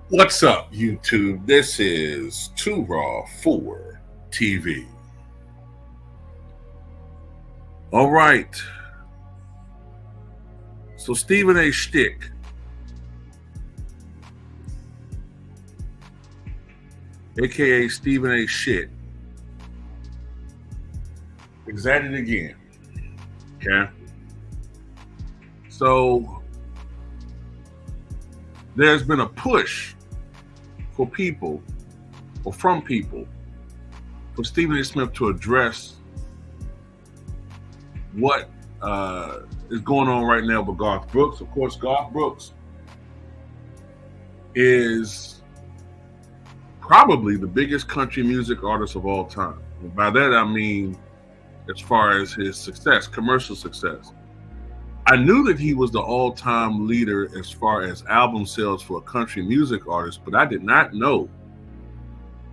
What's up, YouTube? This is Too Raw for TV. All right. So Stephen A. Shtick, aka Stephen A. Shit, is at it again. Okay. So there's been a push for people, or from people, for Stephen A. Smith to address what is going on right now with Garth Brooks. Of course, Garth Brooks is probably the biggest country music artist of all time. And by that, I mean, as far as his success, commercial success. I knew that he was the all-time leader as far as album sales for a country music artist, but I did not know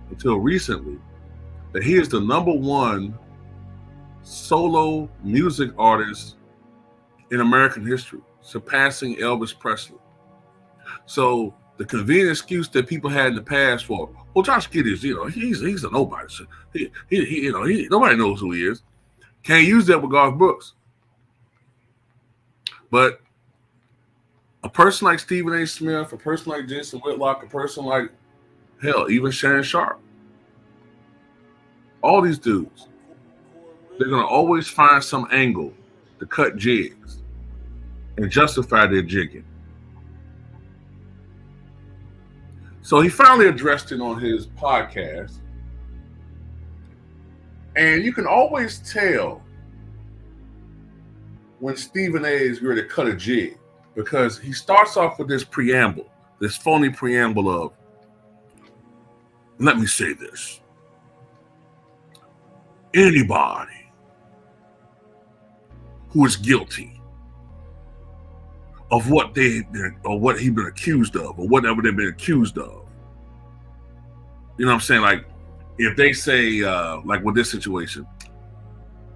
until recently that he is the number one solo music artist in American history, surpassing Elvis Presley. So the convenient excuse that people had in the past for, well, Josh Giddey, he's a nobody. So nobody knows who he is. Can't use that with Garth Brooks. But a person like Stephen A. Smith, a person like Jason Whitlock, a person like, hell, even Shannon Sharp, all these dudes, they're going to always find some angle to cut jigs and justify their jigging. So he finally addressed it on his podcast. And you can always tell when Stephen A. is ready to cut a jig, because he starts off with this preamble, this phony preamble of, let me say this. Anybody who is guilty of what he's been accused of, or whatever they've been accused of. You know what I'm saying? Like, if they say, like with this situation,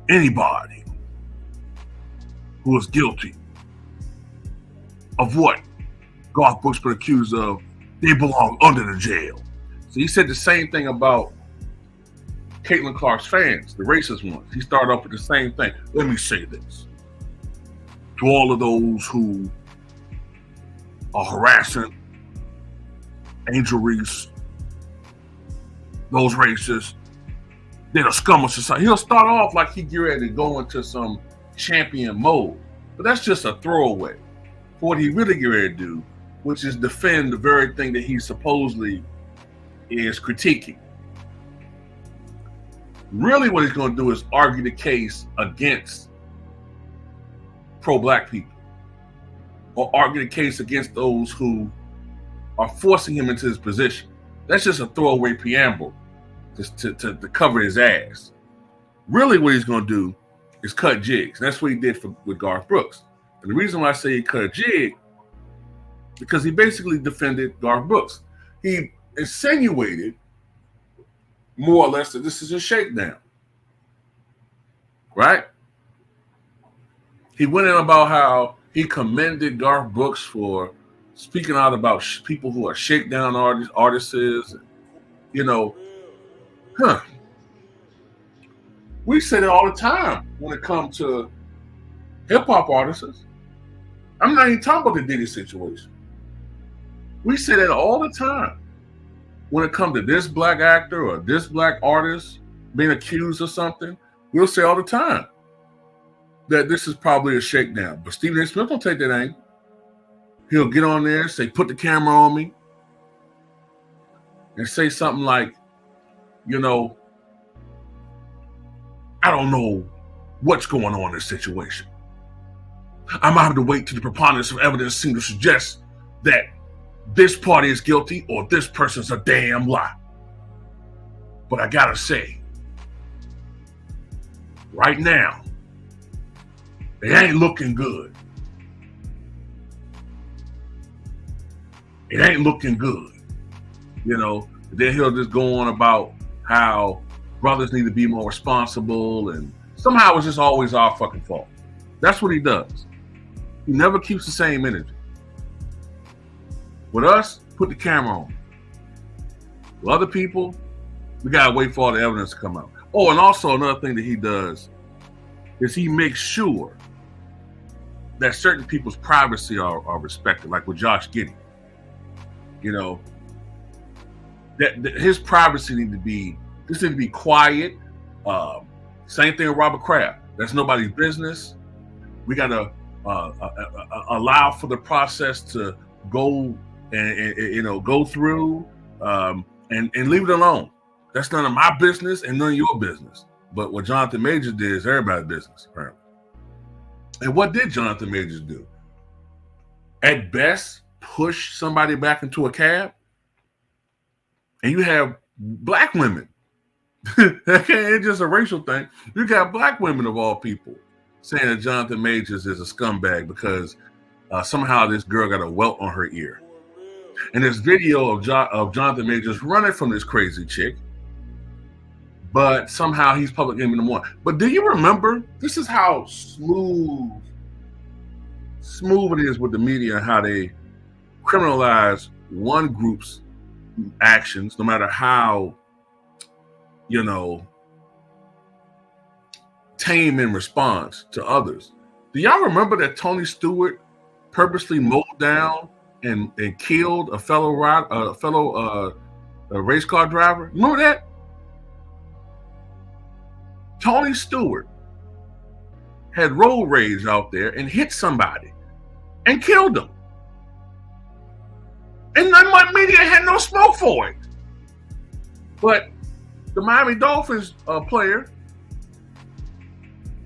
anybody who is guilty of what Garth Brooks been accused of, they belong under the jail. So he said the same thing about Caitlin Clark's fans, the racist ones. He started off with the same thing. Let me say this. To all of those who are harassing Angel Reese, those racists, they're the scum of society. He'll start off like he get ready to go into some champion mode. But that's just a throwaway for what he really get ready to do, which is defend the very thing that he supposedly is critiquing. Really what he's going to do is argue the case against pro-black people, or argue the case against those who are forcing him into his position. That's just a throwaway preamble to cover his ass. Really what he's going to do is cut jigs. That's what he did with Garth Brooks. And the reason why I say he cut a jig, because he basically defended Garth Brooks. He insinuated more or less that this is a shakedown, right? He went in about how he commended Garth Brooks for speaking out about people who are shakedown artists. We say that all the time when it comes to hip-hop artists. I'm not even talking about the Diddy situation. We say that all the time when it comes to this black actor or this black artist being accused of something. We'll say all the time that this is probably a shakedown. But Stephen A. Smith don't take that angle. He'll get on there, say, put the camera on me, and say something like, I don't know what's going on in this situation. I might have to wait till the preponderance of evidence seems to suggest that this party is guilty or this person's a damn lie. But I gotta say, right now, it ain't looking good. It ain't looking good. Then he'll just go on about how brothers need to be more responsible, and somehow it's just always our fucking fault. That's what he does. He never keeps the same energy. With us, put the camera on. With other people, we gotta wait for all the evidence to come out. Oh, and also another thing that he does is he makes sure that certain people's privacy are respected, like with Josh Giddey. You know, that his privacy need to be quiet. Same thing with Robert Kraft. That's nobody's business. We gotta allow for the process to go and go through and leave it alone. That's none of my business and none of your business. But what Jonathan Majors did is everybody's business, apparently. And what did Jonathan Majors do? At best, push somebody back into a cab. And you have black women. Okay, it's just a racial thing. You got black women of all people saying that Jonathan Majors is a scumbag because somehow this girl got a welt on her ear. And this video of Jonathan Majors running from this crazy chick, but somehow he's public enemy number one. But do you remember? This is how smooth it is with the media and how they criminalize one group's actions, no matter how, tame in response to others. Do y'all remember that Tony Stewart purposely mowed down and killed a fellow race car driver? You remember that? Tony Stewart had road rage out there and hit somebody and killed them. And my media had no smoke for it. But the Miami Dolphins player,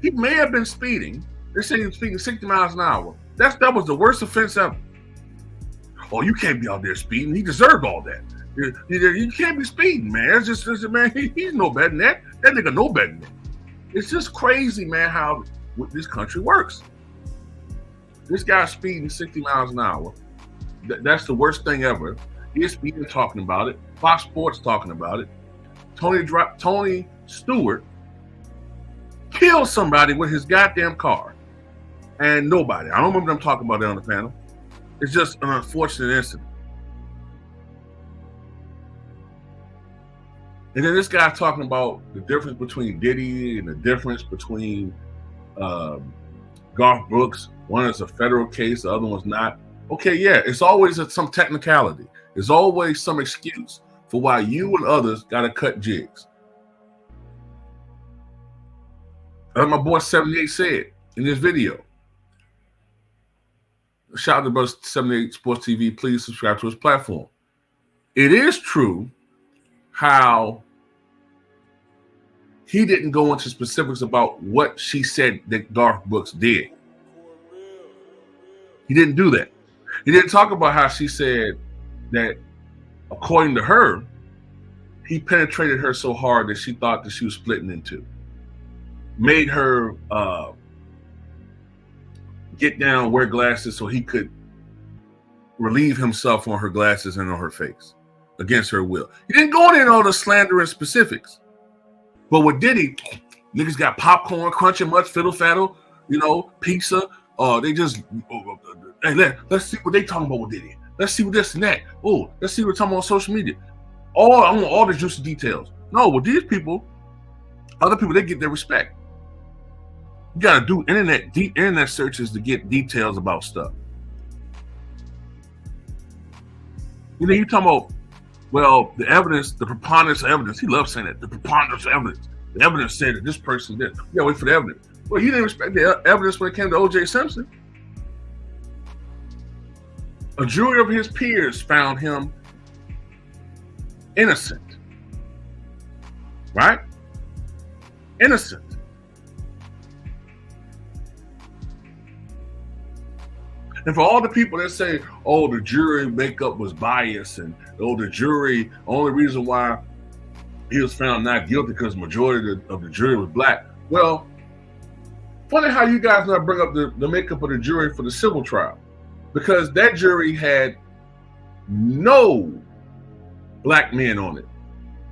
he may have been speeding. They're saying he was speeding 60 miles an hour. That was the worst offense ever. Oh, you can't be out there speeding. He deserved all that. You can't be speeding, man. It's just man, he's no better than that. That nigga no better than that. It's just crazy, man, how this country works. This guy's speeding 60 miles an hour. That's the worst thing ever. ESPN talking about it. Fox Sports talking about it. Tony Stewart killed somebody with his goddamn car. And nobody. I don't remember them talking about that on the panel. It's just an unfortunate incident. And then this guy talking about the difference between Diddy and the difference between Garth Brooks. One is a federal case, the other one's not. Okay, yeah, it's always some technicality. There's always some excuse for why you and others got to cut jigs. As my boy 78 said in this video. Shout out to brother 78 Sports TV. Please subscribe to his platform. It is true how he didn't go into specifics about what she said that Garth Brooks did. He didn't do that. He didn't talk about how she said that, according to her, he penetrated her so hard that she thought that she was splitting in two. Made her get down, wear glasses so he could relieve himself on her glasses and on her face against her will. He didn't go into all the slandering specifics. But with Diddy, niggas got popcorn, crunching much, fiddle faddle, pizza. They just, hey, let's see what they talking about with Diddy. Let's see what this and that. Oh, let's see what they're talking about on social media. I want all the juicy details. No, with these people, other people, they get their respect. You gotta do deep internet searches to get details about stuff. You talking about, well, the evidence, the preponderance of evidence. He loves saying that. The preponderance of evidence. The evidence said that this person did. You gotta wait for the evidence. Well, he didn't respect the evidence when it came to O.J. Simpson. A jury of his peers found him innocent. Right? Innocent. And for all the people that say, oh, the jury makeup was biased, and the jury, only reason why he was found not guilty because the majority of the jury was black. Well, funny how you guys not bring up the makeup of the jury for the civil trial, because that jury had no black men on it,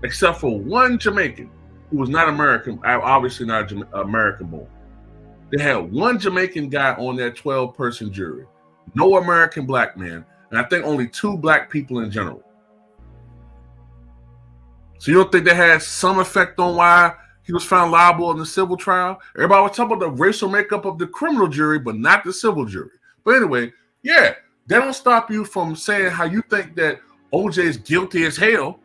except for one Jamaican who was not American, obviously not American born. They had one Jamaican guy on that 12-person jury. No American black man. and I think only 2 black people in general. So you don't think that had some effect on why he was found liable in the civil trial? Everybody was talking about the racial makeup of the criminal jury, but not the civil jury. But anyway, yeah, that don't stop you from saying how you think that OJ is guilty as hell.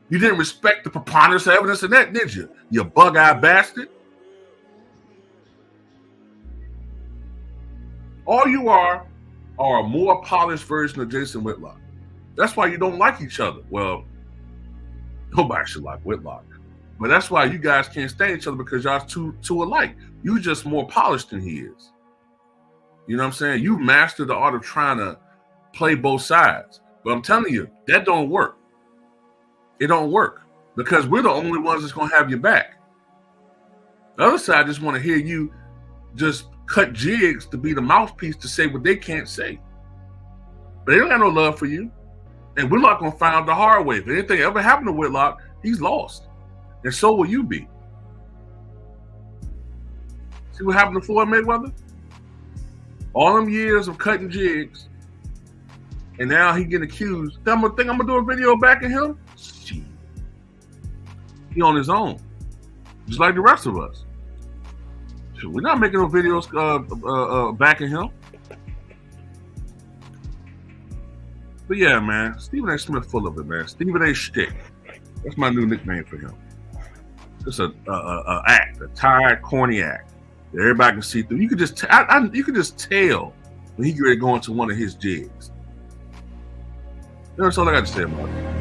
You didn't respect the preponderance of evidence in that, did you? You bug-eyed bastard. All you are a more polished version of Jason Whitlock. That's why you don't like each other. Well, nobody should like Whitlock. But that's why you guys can't stand each other, because y'all too alike. You just more polished than he is. You know what I'm saying? You've mastered the art of trying to play both sides. But I'm telling you, that don't work. It don't work, because we're the only ones that's going to have your back. The other side just want to hear you just cut jigs to be the mouthpiece to say what they can't say. But they don't have no love for you. And Whitlock going to find out the hard way. If anything ever happened to Whitlock, he's lost. And so will you be. See what happened to Floyd Mayweather? All them years of cutting jigs, and now he getting accused. I'm gonna do a video backing him? Shit. He on his own, just like the rest of us. We're not making no videos backing him. But yeah, man, Stephen A. Smith full of it, man. Stephen A. Shtick. That's my new nickname for him. It's a act, a tired, corny act that everybody can see through. You could just you could just tell when he get ready to go into one of his jigs. That's all I got to say about it.